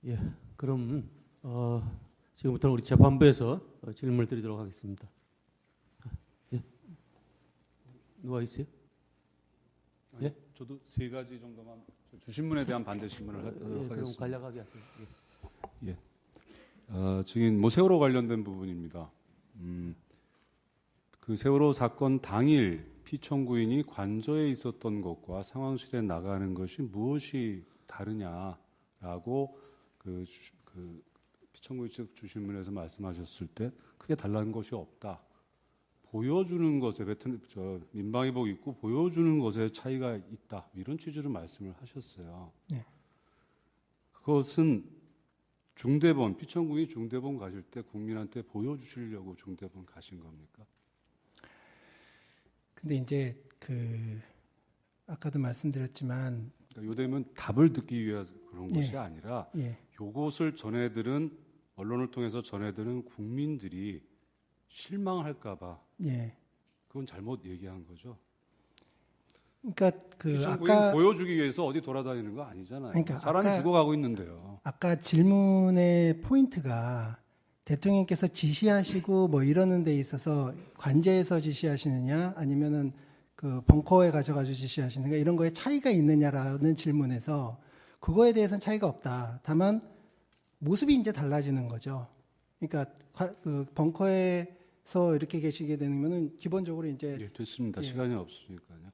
예, 그럼 지금부터는 우리 재판부에서 질문을 드리도록 하겠습니다. 예, 누가 있어요? 예? 저도 세 가지 정도만 주신문에 대한 반대 질문을 하도록 그럼 하겠습니다. 간략하게 하세요. 예. 지금 뭐 세월호 관련된 부분입니다. 그 세월호 사건 당일 피청구인이 관저에 있었던 것과 상황실에 나가는 것이 무엇이 다르냐라고 그 피청구인 측 주신문에서 말씀하셨을 때 크게 달라는 것이 없다. 보여주는 것에 민방위복 입고 보여주는 것에 차이가 있다. 이런 취지로 말씀을 하셨어요. 네. 그것은 중대본 피청구인이 중대본 가실 때 국민한테 보여주시려고 중대본 가신 겁니까? 근데 이제 아까도 말씀드렸지만 그러니까 요되면 답을 듣기 위해서 그런 예. 것이 아니라 예. 요것을 전해들은 언론을 통해서 전해들은 국민들이 실망할까봐 예. 그건 잘못 얘기한 거죠. 그러니까 피청구인 아까 보여주기 위해서 어디 돌아다니는 거 아니잖아요. 그러니까 사람이 아까- 죽어가고 있는데요. 아까 질문의 포인트가 대통령께서 지시하시고 뭐 이러는 데 있어서 관제에서 지시하시느냐 아니면은 그 벙커에 가져가지고 지시하시느냐 이런 거에 차이가 있느냐라는 질문에서 그거에 대해서는 차이가 없다. 다만 모습이 이제 달라지는 거죠. 그러니까 그 벙커에서 이렇게 계시게 되면은 기본적으로 이제 예, 됐습니다. 예. 시간이 없으니까요.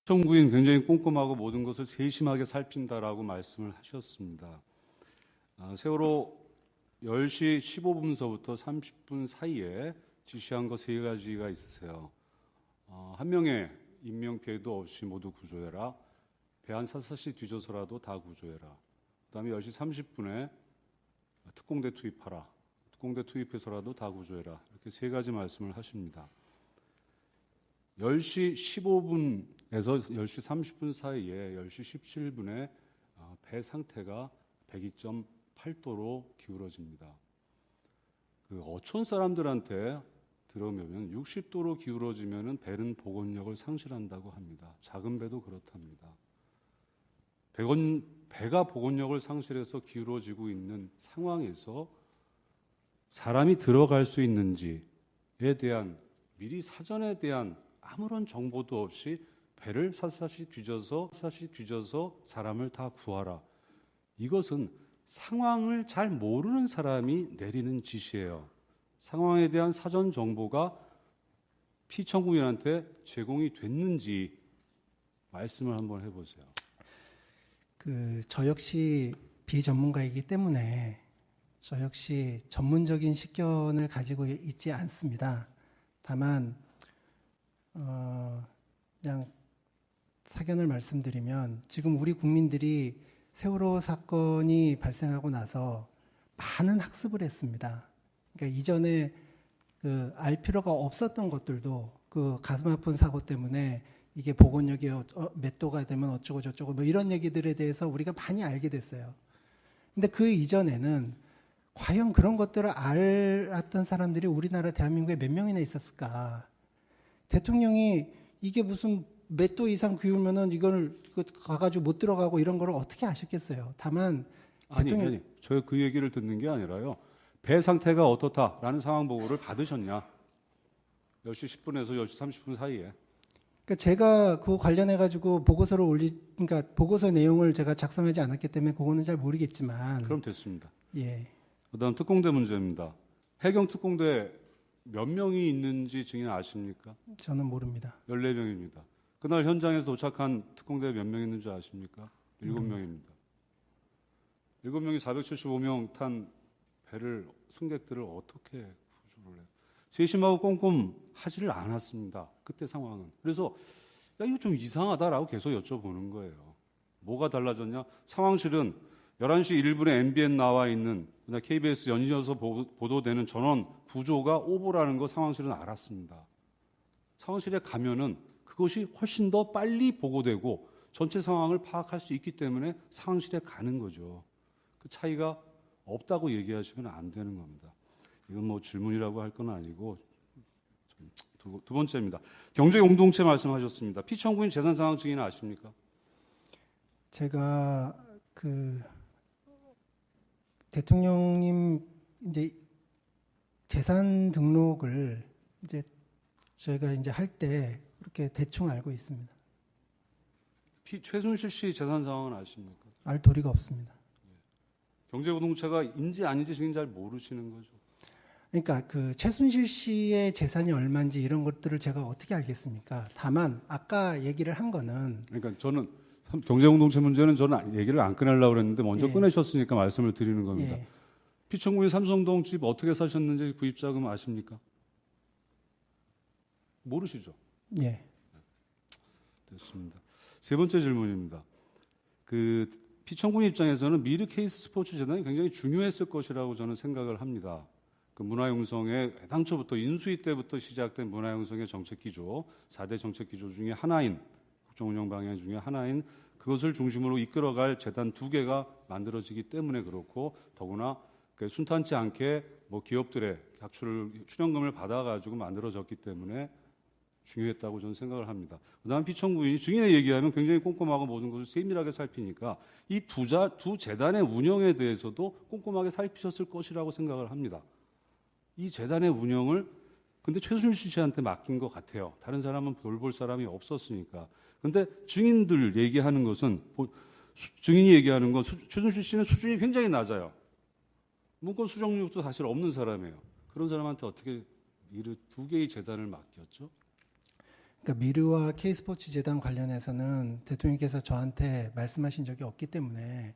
피청구인 굉장히 꼼꼼하고 모든 것을 세심하게 살핀다라고 말씀을 하셨습니다. 세월호 10시 15분서부터 30분 사이에 지시한 거 세 가지가 있으세요. 한 명의 인명피해도 없이 모두 구조해라. 배 한 사사시 뒤져서라도 다 구조해라. 그다음에 10시 30분에 특공대 투입하라. 특공대 투입해서라도 다 구조해라. 이렇게 세 가지 말씀을 하십니다. 10시 15분에서 10시 30분 사이에 10시 17분에 배 상태가 102.8도로 기울어집니다. 그 어촌 사람들한테 들으면 60도로 기울어지면 배는 복원력을 상실한다고 합니다. 작은 배도 그렇답니다. 배가 복원력을 상실해서 기울어지고 있는 상황에서 사람이 들어갈 수 있는지에 대한 미리 사전에 대한 아무런 정보도 없이 배를 사사시 뒤져서 사람을 다 구하라. 이것은 상황을 잘 모르는 사람이 내리는 지시예요. 상황에 대한 사전 정보가 피청구인한테 제공이 됐는지 말씀을 한번 해보세요. 저 역시 비전문가이기 때문에 저 역시 전문적인 식견을 가지고 있지 않습니다. 다만 그냥 사견을 말씀드리면 지금 우리 국민들이 세월호 사건이 발생하고 나서 많은 학습을 했습니다. 그러니까 이전에 알 필요가 없었던 것들도 그 가슴 아픈 사고 때문에 이게 복원력이 몇 도가 되면 어쩌고 저쩌고 뭐 이런 얘기들에 대해서 우리가 많이 알게 됐어요. 근데 그 이전에는 과연 그런 것들을 알았던 사람들이 우리나라 대한민국에 몇 명이나 있었을까? 대통령이 이게 무슨 몇 도 이상 기울면은 이걸 가가지고 못 들어가고 이런 거를 어떻게 아셨겠어요? 다만 아니, 저 그 얘기를 듣는 게 아니라요. 배 상태가 어떻다라는 상황 보고를 받으셨냐? 10시 10분에서 10시 30분 사이에. 그러니까 제가 그 관련해 가지고 보고서를 그러니까 보고서 내용을 제가 작성하지 않았기 때문에 그거는 잘 모르겠지만. 그럼 됐습니다. 예. 그다음 특공대 문제입니다. 해경 특공대 몇 명이 있는지 증인 아십니까? 저는 모릅니다. 14명입니다. 그날 현장에서 도착한 특공대 몇 명 있는지 아십니까? 7명입니다. 7명이 475명 탄 배를 승객들을 어떻게 구조를 해요? 세심하고 꼼꼼하지를 않았습니다. 그때 상황은. 그래서 야 이거 좀 이상하다라고 계속 여쭤보는 거예요. 뭐가 달라졌냐? 상황실은 11시 1분에 MBN 나와 있는 KBS 연이어서 보도되는 전원 구조가 오보라는 거 상황실은 알았습니다. 상황실에 가면은 그것이 훨씬 더 빨리 보고되고 전체 상황을 파악할 수 있기 때문에 상황실에 가는 거죠. 그 차이가 없다고 얘기하시면 안 되는 겁니다. 이건 뭐 질문이라고 할 건 아니고 좀 두 번째입니다. 경제 공동체 말씀하셨습니다. 피청구인 재산 상황 증인 아십니까? 제가 그 대통령님 이제 재산 등록을 이제 저희가 이제 할 때 그렇게 대충 알고 있습니다. 최순실 씨 재산 상황은 아십니까? 알 도리가 없습니다. 경제 공동체가 인지 아닌지 지금 잘 모르시는 거죠. 그러니까 그 최순실 씨의 재산이 얼마인지 이런 것들을 제가 어떻게 알겠습니까? 다만 아까 얘기를 한 거는 그러니까 저는 경제 공동체 문제는 저는 얘기를 안 꺼내려고 그랬는데 먼저 예. 꺼내셨으니까 말씀을 드리는 겁니다. 예, 피청구인 삼성동 집 어떻게 사셨는지 구입자금 아십니까? 모르시죠? 예. 됐습니다. 세 번째 질문입니다. 그 피청구인 입장에서는 미르 케이스 스포츠 재단이 굉장히 중요했을 것이라고 저는 생각을 합니다. 그 문화융성의 애당초부터 인수위 때부터 시작된 문화융성의 정책 기조, 4대 정책 기조 중에 하나인 국정운영 방향 중에 하나인 그것을 중심으로 이끌어갈 재단 두 개가 만들어지기 때문에 그렇고 더구나 그 순탄치 않게 뭐 기업들의 출연금을 받아가지고 만들어졌기 때문에 중요했다고 저는 생각을 합니다. 그다음 피청구인이 증인에 얘기하면 굉장히 꼼꼼하고 모든 것을 세밀하게 살피니까 이 두 재단의 운영에 대해서도 꼼꼼하게 살피셨을 것이라고 생각을 합니다. 이 재단의 운영을 근데 최순실 씨한테 맡긴 것 같아요. 다른 사람은 돌볼 사람이 없었으니까. 근데 증인들 얘기하는 것은 증인이 얘기하는 건 최순실 씨는 수준이 굉장히 낮아요. 문건 수정력도 사실 없는 사람이에요. 그런 사람한테 어떻게 미르 두 개의 재단을 맡겼죠? 그러니까 미르와 K스포츠 재단 관련해서는 대통령께서 저한테 말씀하신 적이 없기 때문에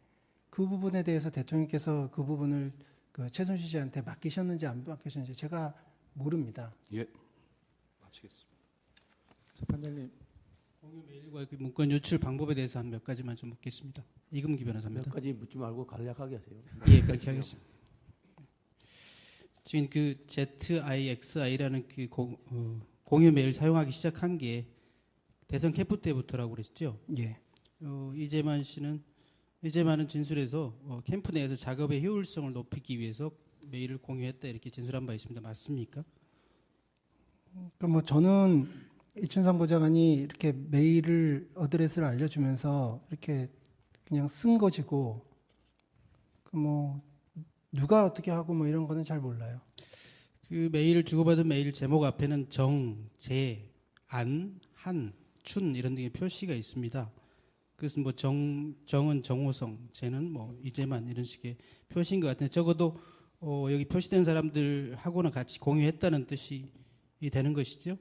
그 부분에 대해서 대통령께서 그 부분을 그 최순실 씨한테 맡기셨는지 안 맡기셨는지 제가 모릅니다. 예, 마치겠습니다. 재판장님 공유 메일과 그 문건 유출 방법에 대해서 한 몇 가지만 좀 묻겠습니다. 이금기 몇 변호사입니다. 가지 묻지 말고 간략하게 하세요. 예, 그렇게 하겠습니다. 지금 그 ZIXI라는 그 공유 메일 사용하기 시작한 게 대선 캠프 때부터라고 그랬죠. 예, 이재만은 진술에서 캠프 내에서 작업의 효율성을 높이기 위해서 메일을 공유했다 이렇게 진술한 바 있습니다. 맞습니까? 그러니까 뭐 저는 이춘삼 보좌관이 이렇게 메일을 어드레스를 알려주면서 이렇게 그냥 쓴 것이고 그 뭐 누가 어떻게 하고 뭐 이런 거는 잘 몰라요. 그 메일을 주고받은 메일 제목 앞에는 정, 재, 안, 한, 춘 이런 등의 표시가 있습니다. 그것은 뭐 정은 정호성, 재는 뭐 이재만 이런 식의 표시인 것 같은데 적어도 여기 표시된 사람들하고는 같이 공유했다는 뜻이 되는 것이죠.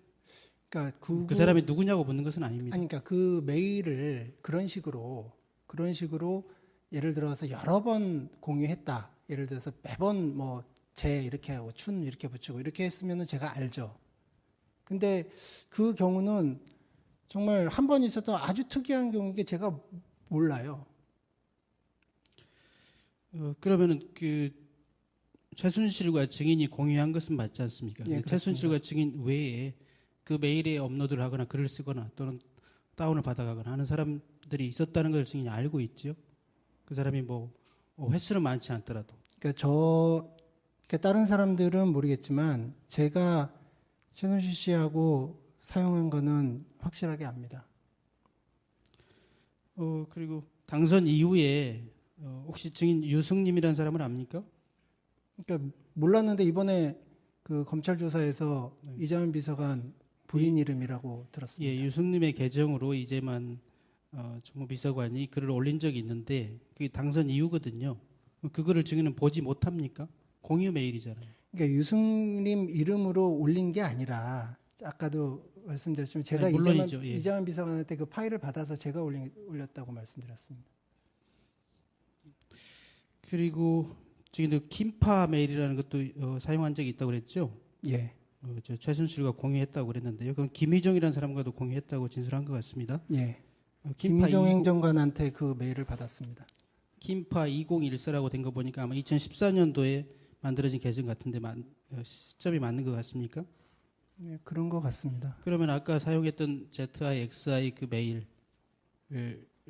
그러니까 그 사람이 누구냐고 묻는 것은 아닙니다. 아니, 그러니까 그 메일을 그런 식으로 예를 들어서 여러 번 공유했다. 예를 들어서 매번 뭐 재 이렇게 하고 춘 이렇게 붙이고 이렇게 했으면은 제가 알죠. 근데 그 경우는 정말 한 번 있었던 아주 특이한 경우인 게 제가 몰라요. 그러면은 그 최순실과 증인이 공유한 것은 맞지 않습니까? 예, 최순실과 증인 외에 그 메일에 업로드를 하거나 글을 쓰거나 또는 다운을 받아가거나 하는 사람들이 있었다는 걸 증인이 알고 있죠. 그 사람이 뭐 횟수는 많지 않더라도. 그러니까 다른 사람들은 모르겠지만 제가 최순실 씨하고 사용한 거는 확실하게 압니다. 그리고 당선 이후에 혹시 증인 유승님이라는 사람을 압니까? 그러니까 몰랐는데 이번에 그 검찰 조사에서 이재만 비서관 부인 이름이라고 들었습니다. 예, 유승님의 계정으로 이재만 정무비서관이 글을 올린 적이 있는데 그게 당선 이후거든요. 그 글을 증인은 보지 못합니까? 공유 메일이잖아요. 그러니까 유승님 이름으로 올린 게 아니라 아까도 말씀드렸지만 제가 아니, 물론이죠. 예. 이재만 비서관한테 그 파일을 받아서 제가 올렸다고 말씀드렸습니다. 그리고 증인도 김파 메일이라는 것도 사용한 적이 있다고 그랬죠. 예, 저 최순실과 공유했다고 그랬는데요. 그건 김희종이라는 사람과도 공유했다고 진술한 것 같습니다. 예. 김파 김희종 행정관한테 그 메일을 받았습니다. 김파 2014라고 된 거 보니까 아마 2014년도에 만들어진 계정 같은데 시점이 맞는 것 같습니까? 예, 그런 것 같습니다. 그러면 아까 사용했던 ZIXI 그 메일을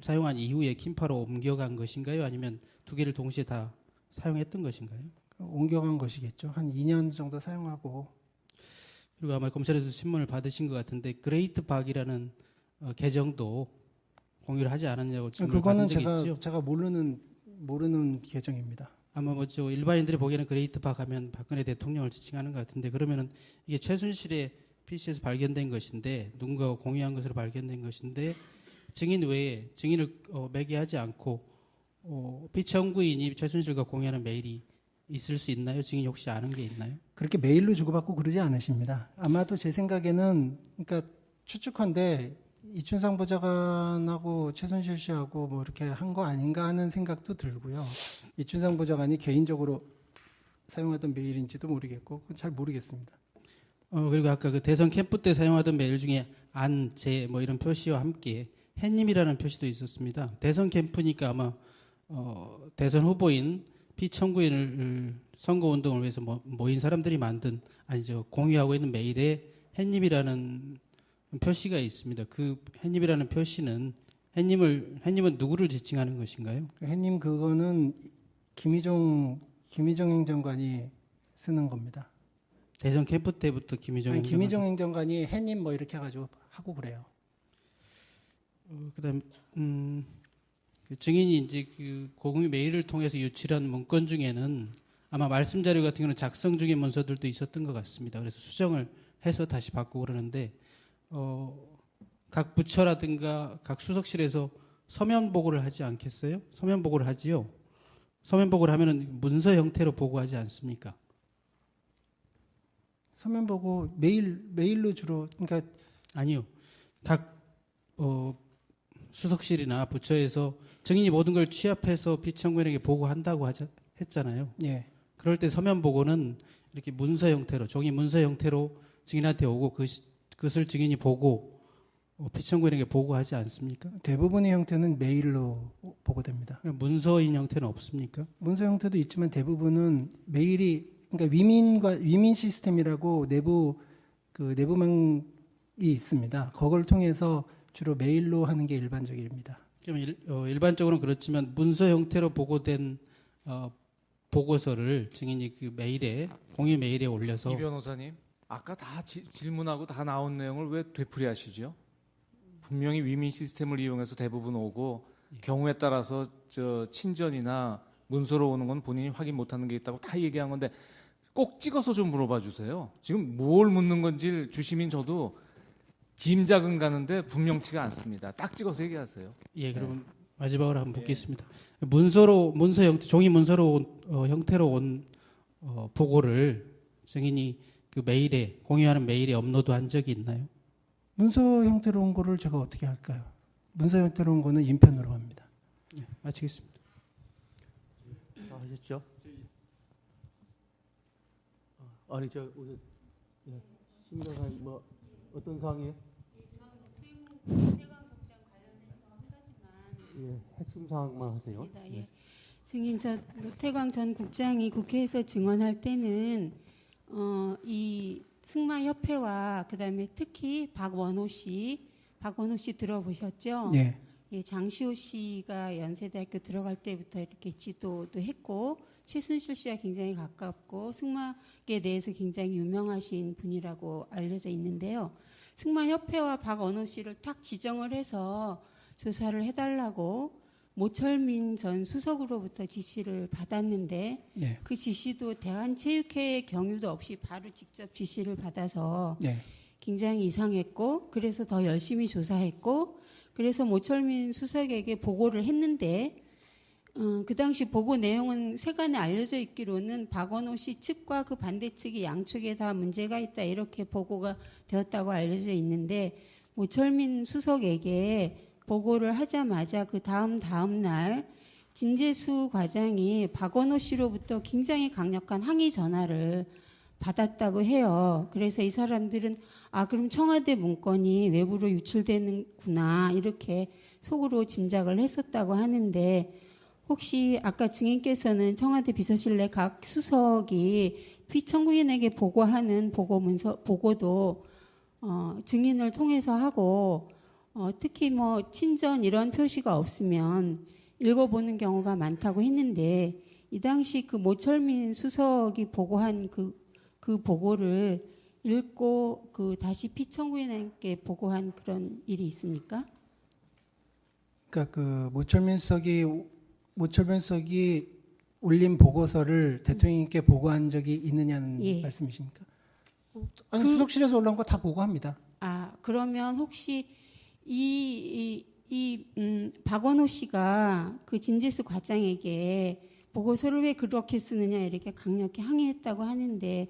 사용한 이후에 김파로 옮겨간 것인가요? 아니면 두 개를 동시에 다 사용했던 것인가요? 옮겨간 것이겠죠. 한 2년 정도 사용하고. 그리고 아마 검찰에서 신문을 받으신 것 같은데 그레이트 박이라는 계정도 공유를 하지 않았냐고 질문을 그거는 받은 적이 있죠. 제가 모르는 계정입니다. 아마 뭐죠 일반인들이 보기에는 그레이트 박 하면 박근혜 대통령을 지칭하는 것 같은데 그러면은 이게 최순실의 PC에서 발견된 것인데 누군가가 공유한 것으로 발견된 것인데 증인 외에 증인을 매개하지 않고 피청구인이 최순실과 공유하는 메일이 있을 수 있나요? 증인이 혹시 아는 게 있나요? 그렇게 메일로 주고받고 그러지 않으십니다. 아마도 제 생각에는 그러니까 추측컨대 이춘상 보좌관하고 최순실 씨하고 뭐 이렇게 한 거 아닌가 하는 생각도 들고요. 이춘상 보좌관이 개인적으로 사용하던 메일인지도 모르겠고 그건 잘 모르겠습니다. 그리고 아까 그 대선 캠프 때 사용하던 메일 중에 안, 제 뭐 이런 표시와 함께 햇님이라는 표시도 있었습니다. 대선 캠프니까 아마 대선 후보인 피청구인을 선거 운동을 위해서 모인 사람들이 만든 아니죠 공유하고 있는 메일에 햇님이라는 표시가 있습니다. 그 햇님이라는 표시는 햇님은 누구를 지칭하는 것인가요? 햇님 그거는 김희종 행정관이 쓰는 겁니다. 대선 캠프 때부터 김희종 김희종 행정관이 햇님 뭐 이렇게 해가지고 하고 그래요. 그다음 그 증인이 이제 그 고공유 메일을 통해서 유출한 문건 중에는 아마 말씀 자료 같은 경우는 작성 중인 문서들도 있었던 것 같습니다. 그래서 수정을 해서 다시 받고 그러는데 각 부처라든가 각 수석실에서 서면 보고를 하지 않겠어요? 서면 보고를 하지요. 서면 보고를 하면은 문서 형태로 보고하지 않습니까? 서면 보고 메일로 주로 그러니까 아니요. 각 수석실이나 부처에서 증인이 모든 걸 취합해서 피청구인에게 보고한다고 했잖아요. 예. 그럴 때 서면 보고는 이렇게 문서 형태로 종이 문서 형태로 증인한테 오고 그것을 증인이 보고 피청구인에게 보고하지 않습니까? 대부분의 형태는 메일로 보고됩니다. 문서인 형태는 없습니까? 문서 형태도 있지만 대부분은 메일이 그러니까 위민 시스템이라고 내부망이 있습니다. 그걸 통해서 주로 메일로 하는 게 일반적입니다. 그럼 일반적으로는 그렇지만 문서 형태로 보고된 보고서를 증인이 그 메일에 공유 메일에 올려서 이 변호사님 아까 다 질문하고 다 나온 내용을 왜 되풀이하시죠? 분명히 위민 시스템을 이용해서 대부분 오고 경우에 따라서 친전이나 문서로 오는 건 본인이 확인 못하는 게 있다고 다 얘기한 건데 꼭 찍어서 좀 물어봐 주세요. 지금 뭘 묻는 건지 주시면 저도 짐작은 가는데 분명치가 않습니다. 딱 찍어서 얘기하세요. 예, 그러면 마지막으로 한번 묻겠습니다. 문서 형태, 종이 문서로 형태로 온 보고를 증인이 그 메일에 공유하는 메일에 업로드한 적이 있나요? 문서 형태로 온 거를 제가 어떻게 할까요? 문서 형태로 온 거는 인편으로 합니다. 네, 마치겠습니다. 다 하셨죠? 아니 우리 심의관 뭐 어떤 사항이에요? 예, 핵심 사항만 하세요. 예. 증인 노태광 전 국장이 국회에서 증언할 때는 이 승마협회와 그다음에 특히 박원호 씨 들어보셨죠? 예. 예, 장시호 씨가 연세대학교 들어갈 때부터 이렇게 지도도 했고 최순실 씨와 굉장히 가깝고 승마에 대해서 굉장히 유명하신 분이라고 알려져 있는데요. 승마협회와 박원호 씨를 딱 지정을 해서 조사를 해달라고 모철민 전 수석으로부터 지시를 받았는데 예. 그 지시도 대한체육회의 경유도 없이 바로 직접 지시를 받아서 예. 굉장히 이상했고 그래서 더 열심히 조사했고 그래서 모철민 수석에게 보고를 했는데 그 당시 보고 내용은 세간에 알려져 있기로는 박원호 씨 측과 그 반대 측이 양쪽에 다 문제가 있다 이렇게 보고가 되었다고 알려져 있는데 모철민 수석에게 보고를 하자마자 그 다음 날 진재수 과장이 박원호 씨로부터 굉장히 강력한 항의 전화를 받았다고 해요. 그래서 이 사람들은 그럼 청와대 문건이 외부로 유출되는구나 이렇게 속으로 짐작을 했었다고 하는데 혹시 아까 증인께서는 청와대 비서실 내 각 수석이 피청구인에게 보고하는 보고도 증인을 통해서 하고 특히 뭐 친전 이런 표시가 없으면 읽어보는 경우가 많다고 했는데 이 당시 그 모철민 수석이 보고한 그 보고를 읽고 그 다시 피청구인에게 보고한 그런 일이 있습니까? 그러니까 그 모철민 수석이 올린 보고서를 대통령님께 보고한 적이 있느냐는 예. 말씀이십니까? 아니 수석실에서 올라온 거 다 보고합니다. 아, 그러면 혹시 박원호 씨가 그 진제수 과장에게 보고서를 왜 그렇게 쓰느냐 이렇게 강력히 항의했다고 하는데,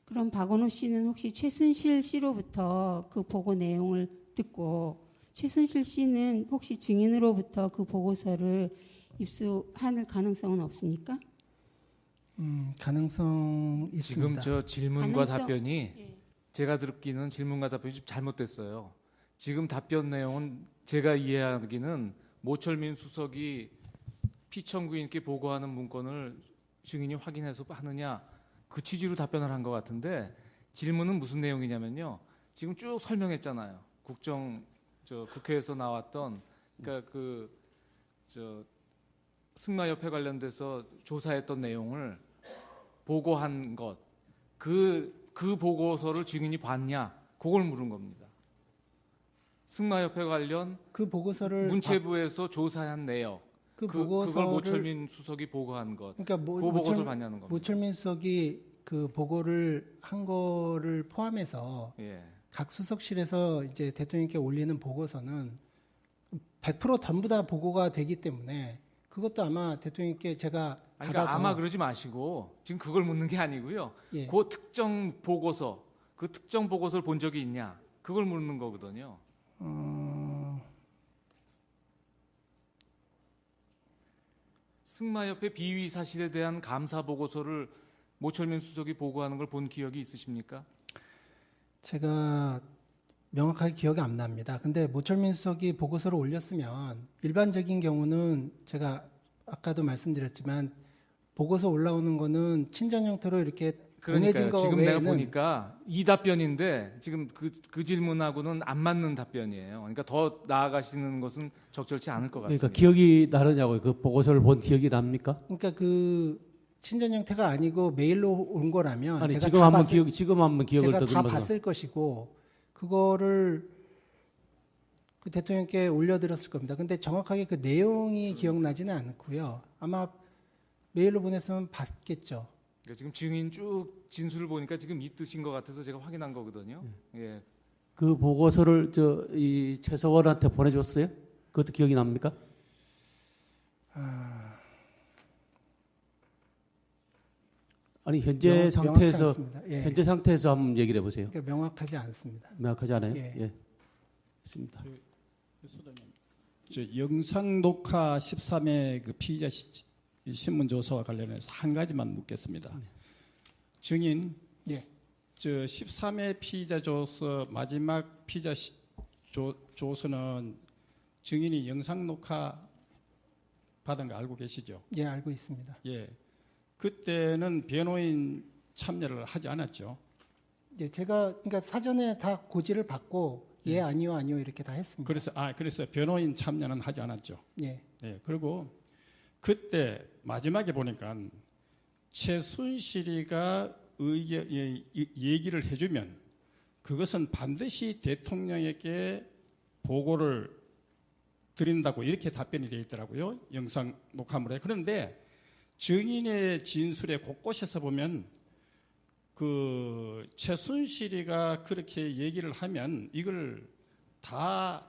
그럼 박원호 씨는 혹시 최순실 씨로부터 그 보고 내용을 듣고 최순실 씨는 혹시 증인으로부터 그 보고서를 입수할 가능성은 없습니까? 가능성 있습니다. 지금 저 질문과 가능성- 답변이 예. 제가 듣기는 질문과 답변이 좀 잘못됐어요. 지금 답변 내용은 제가 이해하기는 모철민 수석이 피청구인께 보고하는 문건을 증인이 확인해서 하느냐 그 취지로 답변을 한 것 같은데, 질문은 무슨 내용이냐면요. 지금 쭉 설명했잖아요. 국회에서 나왔던 그러니까 승마협회 관련돼서 조사했던 내용을 보고한 것, 그 보고서를 증인이 봤냐, 그걸 물은 겁니다. 승마협회 관련 그 보고서를 문체부에서 조사한 내역, 그 그걸 보고서를 모철민 수석이 보고한 것, 그러니까 그 보고서를 봤냐는 겁니다. 모철민 수석이 그 보고를 한 거를 포함해서 예. 각 수석실에서 이제 대통령께 올리는 보고서는 100% 전부 다 보고가 되기 때문에 그것도 아마 대통령께 제가 그러니까 받아서 아마 그러지 마시고 지금 그걸 묻는 게 아니고요. 예. 그 특정 보고서를 본 적이 있냐, 그걸 묻는 거거든요. 승마협회 비위 사실에 대한 감사 보고서를 모철민 수석이 보고하는 걸 본 기억이 있으십니까? 제가 명확하게 기억이 안 납니다. 근데 모철민 수석이 보고서를 올렸으면 일반적인 경우는 제가 아까도 말씀드렸지만 보고서 올라오는 거는 친전 형태로 이렇게 보내진 그러니까요. 거 지금 외에는 내가 보니까 이 답변인데 지금 그 질문하고는 안 맞는 답변이에요. 그러니까 더 나아가시는 것은 적절치 않을 것 같습니다. 그러니까 기억이 나느냐고요. 그 보고서를 본 기억이 납니까? 그러니까 그 친전 형태가 아니고 메일로 온 거라면 아니 제가 지금 다 한번 봤을, 지금 한번 기억을 제가 다 더듬어서 봤을 것이고 그거를 그 대통령께 올려드렸을 겁니다. 근데 정확하게 그 내용이 기억나지는 않고요. 아마 메일로 보냈으면 봤겠죠. 그러니까 지금 증인 쭉 진술을 보니까 지금 이 뜻인 것 같아서 제가 확인한 거거든요. 예. 그 보고서를 이 최서원한테 보내줬어요? 그것도 기억이 납니까? 아니 현재 명확치 상태에서 않습니다. 예. 현재 상태에서 한번 얘기를 해보세요. 그러니까 명확하지 않습니다. 명확하지 않아요? 예. 예. 있습니다. 영상 녹화 13회 그 피의자 신문 조사와 관련해서 한 가지만 묻겠습니다. 증인, 예. 저 13회 피의자 조서 마지막 피의자 조서는 증인이 영상 녹화 받은 거 알고 계시죠? 예, 알고 있습니다. 예. 그때는 변호인 참여를 하지 않았죠. 예, 제가 그러니까 사전에 다 고지를 받고 예, 아니요, 아니요 이렇게 다 했습니다. 그래서 변호인 참여는 하지 않았죠. 예. 예, 그리고 그때 마지막에 보니까 최순실이가 얘기를 해주면 그것은 반드시 대통령에게 보고를 드린다고 이렇게 답변이 되어 있더라고요. 영상 녹화물에. 그런데 증인의 진술에 곳곳에서 보면 그 최순실이가 그렇게 얘기를 하면 이걸 다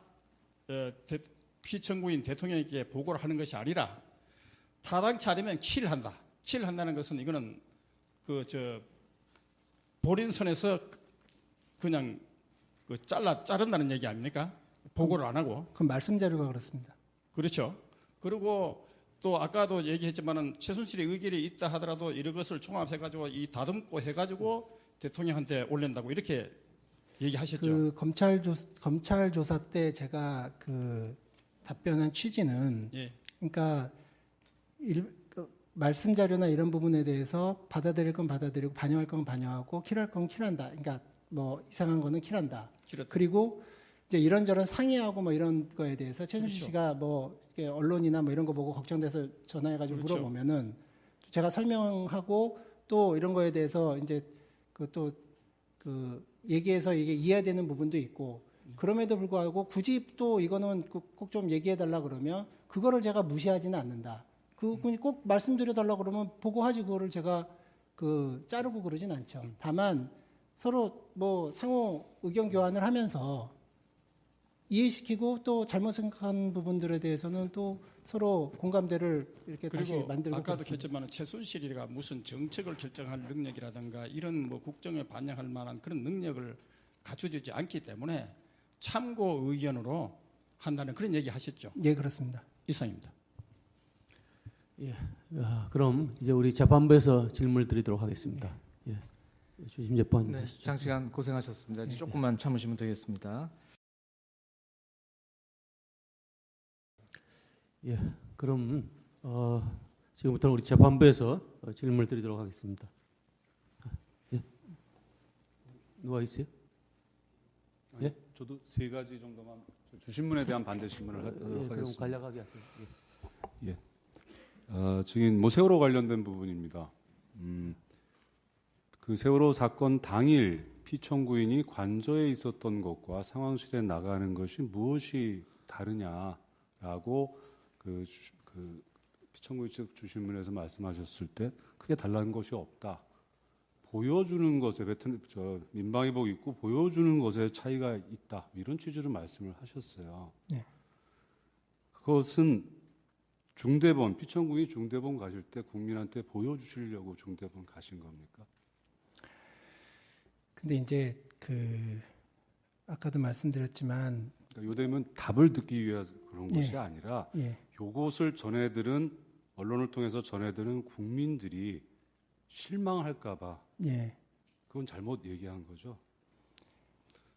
피청구인 대통령에게 보고를 하는 것이 아니라 타당치 않으면 킬을 한다. 킬을 한다는 것은 이거는 보린선에서 그냥 자른다는 얘기 아닙니까? 보고를 안 하고. 그럼 말씀 자료가 그렇습니다. 그렇죠. 그리고 또 아까도 얘기했지만은 최순실의 의견이 있다 하더라도 이런 것을 종합해가지고 이 다듬고 해가지고 대통령한테 올린다고 이렇게 얘기하셨죠. 그 검찰 조사 때 제가 그 답변한 취지는 예. 그러니까 그 말씀 자료나 이런 부분에 대해서 받아들일 건 받아들이고 반영할 건 반영하고 킬할 건 킬한다. 그러니까 뭐 이상한 거는 킬한다. 그렇다. 그리고 이제 이런저런 상의하고 뭐 이런 거에 대해서 최순실 그렇죠. 씨가 뭐 이렇게 언론이나 뭐 이런 거 보고 걱정돼서 전화해가지고 그렇죠. 물어보면은 제가 설명하고 또 이런 거에 대해서 이제 그 얘기해서 이게 이해되는 부분도 있고 그럼에도 불구하고 굳이 또 이거는 꼭 좀 얘기해달라 그러면 그거를 제가 무시하지는 않는다. 그분이 꼭 말씀드려달라 그러면 보고하지 그거를 제가 자르고 그러진 않죠. 다만 서로 뭐 상호 의견 교환을 하면서 이해시키고 또 잘못 생각한 부분들에 대해서는 또 서로 공감대를 이렇게 다시 그리고 만들고 아까도 그렇습니다. 했지만 최순실이가 무슨 정책을 결정할 능력이라든가 이런 뭐 국정에 반영할 만한 그런 능력을 갖춰주지 않기 때문에 참고 의견으로 한다는 그런 얘기 하셨죠. 예, 그렇습니다. 이상입니다. 그럼 이제 우리 재판부에서 질문을 드리도록 하겠습니다. 예. 주심 재판님. 네, 하시죠. 장시간 고생하셨습니다. 이제 조금만 참으시면 되겠습니다. 예. 그럼 지금부터 우리 재판부에서 질문을 드리도록 하겠습니다. 예. 누가 있어요? 예? 저도 3가지 정도만 주신문에 대한 반대 질문을 하도록 그럼 하겠습니다. 간략하게 하세요. 예. 증인 뭐 세월호 관련된 부분입니다. 그 세월호 사건 당일 피청구인이 관저에 있었던 것과 상황실에 나가는 것이 무엇이 다르냐라고 그 피청구인 측 주신문에서 말씀하셨을 때 크게 달라는 것이 없다. 보여주는 것에 민방위복 입고 보여주는 것에 차이가 있다. 이런 취지로 말씀을 하셨어요. 네. 그것은 중대본 피청구인이 중대본 가실 때 국민한테 보여주시려고 중대본 가신 겁니까? 근데 이제 아까도 말씀드렸지만 그러니까 요즘은 답을 듣기 위해서 그런 예. 것이 아니라 예. 요것을 전해들은 언론을 통해서 전해들은 국민들이 실망할까봐 예. 그건 잘못 얘기한 거죠.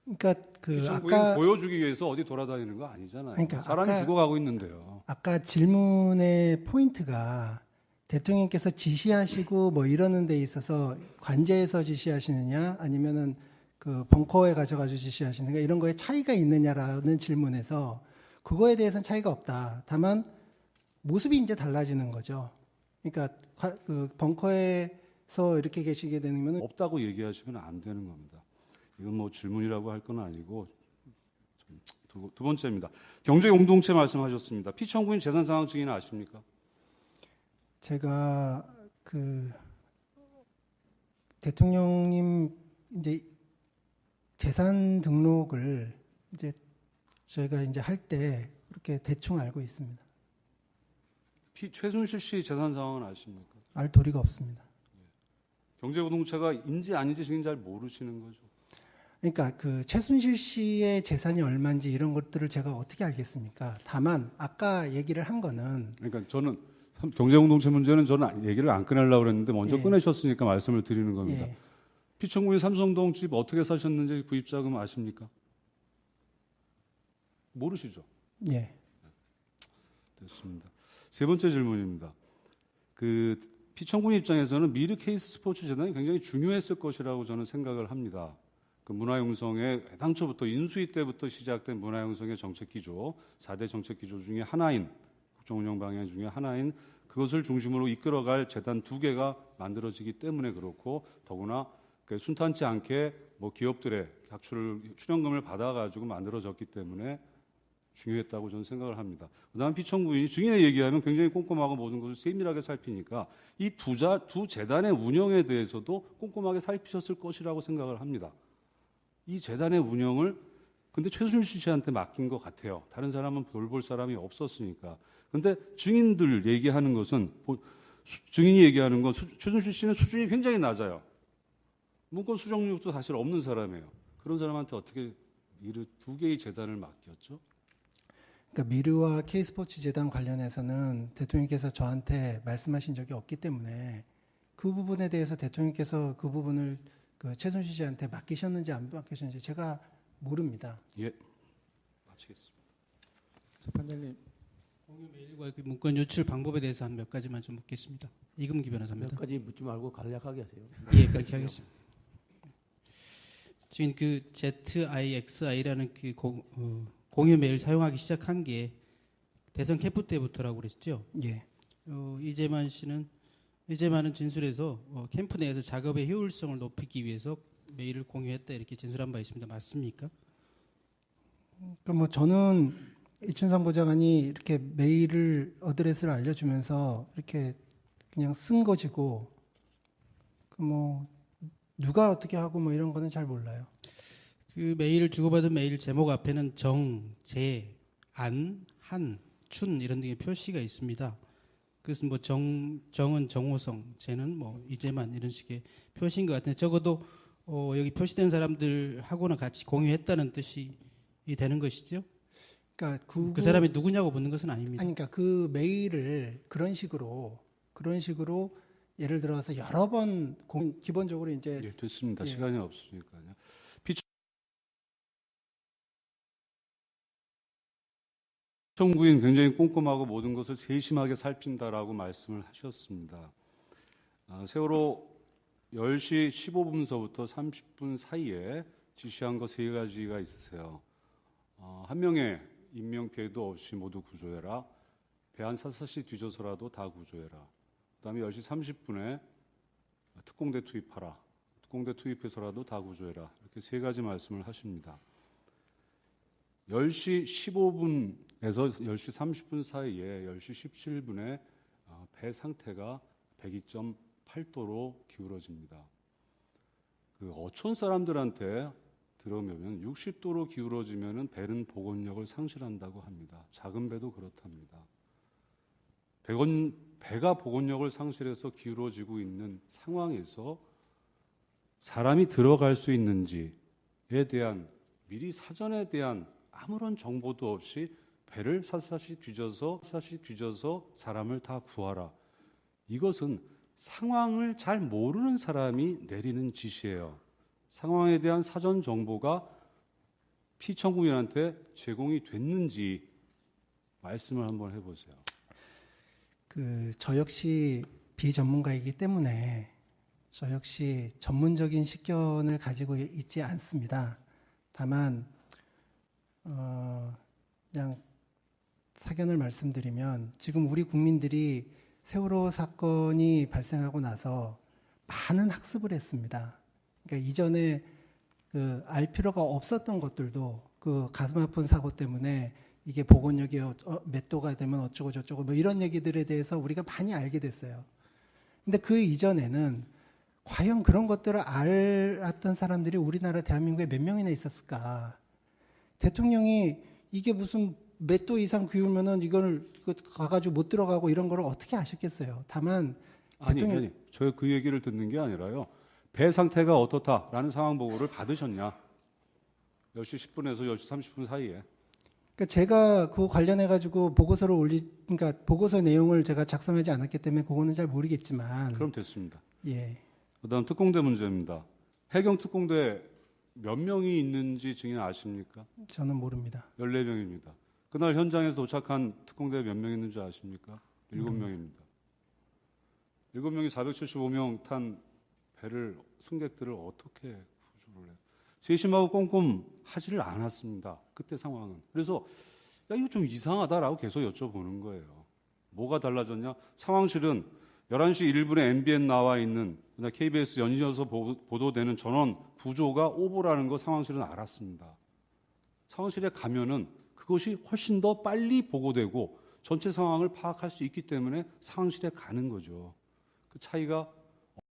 그러니까 피청구인 아까 보여주기 위해서 어디 돌아다니는 거 아니잖아요. 그러니까 사람이 아까- 죽어가고 있는데요. 아까 질문의 포인트가 대통령께서 지시하시고 뭐 이러는 데 있어서 관제에서 지시하시느냐 아니면은 벙커에 가셔가지고 지시하시느냐 이런 거에 차이가 있느냐라는 질문에서 그거에 대해서는 차이가 없다. 다만 모습이 이제 달라지는 거죠. 그러니까 벙커에서 이렇게 계시게 되면 없다고 얘기하시면 안 되는 겁니다. 이건 뭐 질문이라고 할 건 아니고 두 번째입니다. 경제 공동체 말씀하셨습니다. 피청구인 재산 상황 증인 아십니까? 제가 대통령님 이제 재산 등록을 이제 저희가 이제 할 때 그렇게 대충 알고 있습니다. 최순실 씨 재산 상황은 아십니까? 알 도리가 없습니다. 경제 공동체가 인지 아닌지 지금 잘 모르시는 거죠. 그러니까 최순실 씨의 재산이 얼마인지 이런 것들을 제가 어떻게 알겠습니까? 다만 아까 얘기를 한 거는 그러니까 저는 경제 공동체 문제는 저는 얘기를 안 꺼내려고 그랬는데 먼저 예. 꺼내셨으니까 말씀을 드리는 겁니다. 예, 피청구인 삼성동 집 어떻게 사셨는지 구입자금 아십니까? 모르시죠? 예, 됐습니다. 세 번째 질문입니다. 피청구인 입장에서는 미르 케이스 스포츠 재단이 굉장히 중요했을 것이라고 저는 생각을 합니다. 문화융성의 당초부터 인수위 때부터 시작된 문화융성의 정책기조, 4대 정책기조 중에 하나인 국정운영 방향 중에 하나인 그것을 중심으로 이끌어갈 재단 2개가 만들어지기 때문에 그렇고 더구나 순탄치 않게 뭐 기업들의 출연금을 받아가지고 만들어졌기 때문에 중요했다고 저는 생각을 합니다. 그다음 피청구인이 증인에 얘기하면 굉장히 꼼꼼하고 모든 것을 세밀하게 살피니까 이 두 재단의 운영에 대해서도 꼼꼼하게 살피셨을 것이라고 생각을 합니다. 이 재단의 운영을 근데 최순실 씨한테 맡긴 것 같아요. 다른 사람은 돌볼 사람이 없었으니까. 근데 증인들 얘기하는 것은 증인이 얘기하는 건 최순실 씨는 수준이 굉장히 낮아요. 문건 수정력도 사실 없는 사람이에요. 그런 사람한테 어떻게 미르 2개의 재단을 맡겼죠? 그러니까 미르와 K스포츠 재단 관련해서는 대통령께서 저한테 말씀하신 적이 없기 때문에 그 부분에 대해서 대통령께서 그 부분을 최순실 씨한테 맡기셨는지 안 맡기셨는지 제가 모릅니다. 예, 마치겠습니다. 재판장님, 공유 메일과 문건 유출 방법에 대해서 한 몇 가지만 좀 묻겠습니다. 이금기 변호사입니다. 몇 가지 묻지 말고 간략하게 하세요. 예, 그렇게 하겠습니다. 지금 ZIXI라는 공유 메일 사용하기 시작한 게 대선 캠프 때부터라고 그랬죠. 예, 이재만은 진술에서 캠프 내에서 작업의 효율성을 높이기 위해서 메일을 공유했다 이렇게 진술한 바 있습니다. 맞습니까? 그러니까 뭐 저는 이춘상 보좌관이 이렇게 메일을 어드레스를 알려주면서 이렇게 그냥 쓴 것이고 그 뭐 누가 어떻게 하고 뭐 이런 거는 잘 몰라요. 그 메일을 주고받은 메일 제목 앞에는 정, 제, 안, 한, 춘 이런 등의 표시가 있습니다. 그래서 뭐 정은 정호성, 제는 뭐 이재만 이런 식의 표시인 것 같은데 적어도 여기 표시된 사람들하고는 같이 공유했다는 뜻이 되는 것이죠. 그러니까 그 사람이 누구냐고 묻는 것은 아닙니다. 아니, 그러니까 그 메일을 그런 식으로 예를 들어서 여러 번 기본적으로 이제 예, 됐습니다. 예. 시간이 없으니까요. 피청구인 굉장히 꼼꼼하고 모든 것을 세심하게 살핀다라고 말씀을 하셨습니다. 세월호 10시 15분서부터 30분 사이에 지시한 것 3가지가 있으세요. 한 명의 인명피해도 없이 모두 구조해라. 배 안 사사시 뒤져서라도 다 구조해라. 그다음에 10시 30분에 특공대 투입하라. 특공대 투입해서라도 다 구조해라. 이렇게 3가지 말씀을 하십니다. 10시 15분에서 10시 30분 사이에 10시 17분에 배 상태가 102.8도로 기울어집니다. 그 어촌 사람들한테 들으면 60도로 기울어지면 배는 복원력을 상실한다고 합니다. 작은 배도 그렇답니다. 배가 복원력을 상실해서 기울어지고 있는 상황에서 사람이 들어갈 수 있는지에 대한 미리 사전에 대한 아무런 정보도 없이 배를 사사시 뒤져서 사람을 다 구하라. 이것은 상황을 잘 모르는 사람이 내리는 지시예요. 상황에 대한 사전 정보가 피청구인한테 제공이 됐는지 말씀을 한번 해보세요. 저 역시 비전문가이기 때문에 저 역시 전문적인 식견을 가지고 있지 않습니다. 다만 그냥 사견을 말씀드리면 지금 우리 국민들이 세월호 사건이 발생하고 나서 많은 학습을 했습니다. 그러니까 이전에 알 필요가 없었던 것들도 그 가슴 아픈 사고 때문에 이게 복원력이 몇 도가 되면 어쩌고 저쩌고 뭐 이런 얘기들에 대해서 우리가 많이 알게 됐어요. 근데 그 이전에는 과연 그런 것들을 알았던 사람들이 우리나라 대한민국에 몇 명이나 있었을까? 대통령이 이게 무슨 몇 도 이상 기울면은 이걸 가가지고 못 들어가고 이런 걸 어떻게 아셨겠어요? 다만 아니, 저 그 얘기를 듣는 게 아니라요. 배 상태가 어떻다라는 상황 보고를 받으셨냐? 10시 10분에서 10시 30분 사이에. 그러니까 제가 그 관련해 가지고 보고서를 그러니까 보고서 내용을 제가 작성하지 않았기 때문에 그거는 잘 모르겠지만. 그럼 됐습니다. 예. 그다음 특공대 문제입니다. 해경 특공대 몇 명이 있는지 증인 아십니까? 저는 모릅니다. 14명입니다. 그날 현장에서 도착한 특공대 몇 명 있는 줄 아십니까? 7명입니다. 7명이 475명 탄 배를 승객들을 어떻게 구조를 해요? 세심하고 꼼꼼하지를 않았습니다. 그때 상황은. 그래서 야 이거 좀 이상하다라고 계속 여쭤보는 거예요. 뭐가 달라졌냐? 상황실은 11시 1분에 MBN 나와 있는 KBS 연이어서 보도되는 전원 구조가 오보라는 거 상황실은 알았습니다. 상황실에 가면은 그것이 훨씬 더 빨리 보고되고 전체 상황을 파악할 수 있기 때문에 상황실에 가는 거죠. 그 차이가